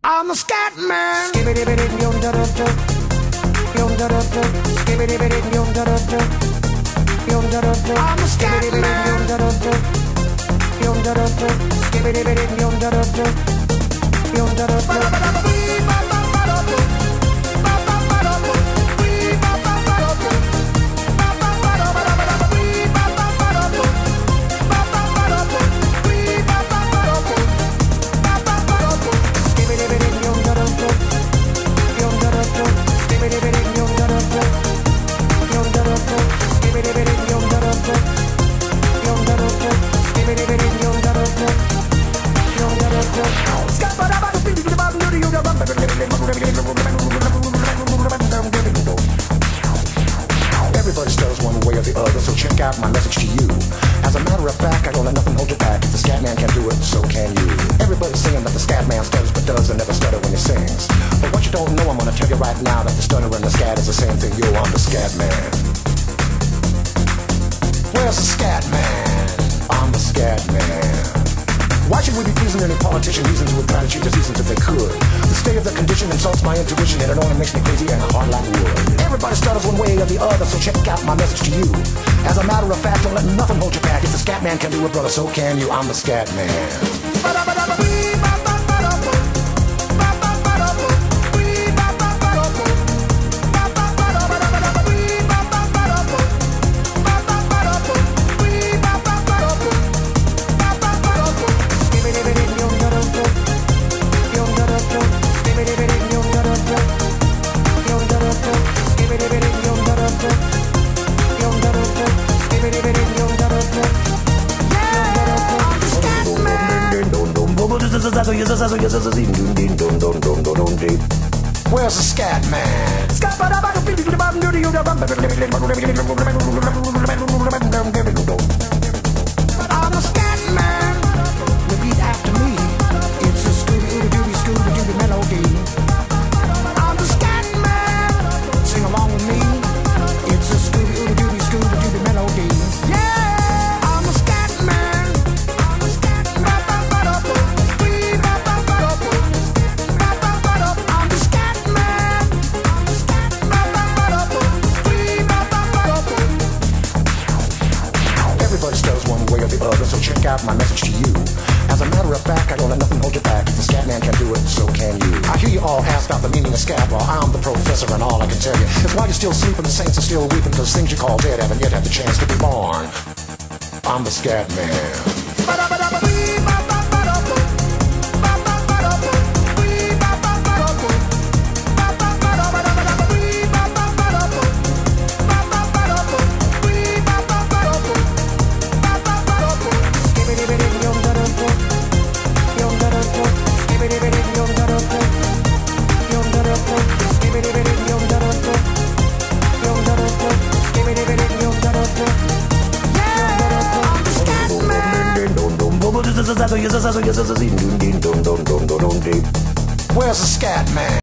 I'm a scat man. I'm a scat Everybody stutters one way or the other, so check out my message to you. As a matter of fact, I don't let nothing hold you back. If the scat man can do it, so can you. Everybody's saying that the scat man stutters but does and never stutter when he sings. But what you don't know, I'm gonna tell you right now that the stutter and the scat is the same thing. Yo, I'm the scat man. Where's the scat man? I'm the scat man. Why should we be pleasing any politician using to try to cheat diseases if they could? The state of the condition insults my intuition and it only makes me crazy and hard like wood. Everybody stutters one way or the other, so check out my message to you. As a matter of fact, don't let nothing hold you back. If the scat man can do it, brother, so can you. I'm the scat man. Where's the scat man? I'm a scat man. Repeat after me. It's a Scooby-Dooby melody. I'm the scat man. Sing along with me. It's a Scooby-Dooby melody. Yeah, I'm a scat man. I'm a scat man. I'm the scat man. Everybody stutters one way or the other, so check out my message to you. As a matter of fact, I don't let nothing hold you back. If the scat man can do it, so can you. I hear you all ask about the meaning of scat. Well, I'm the professor, and all I can tell you is while you're still sleeping, the saints are still weeping, because things you call dead haven't yet had the chance to be born. I'm the scat man. Where's the scat man?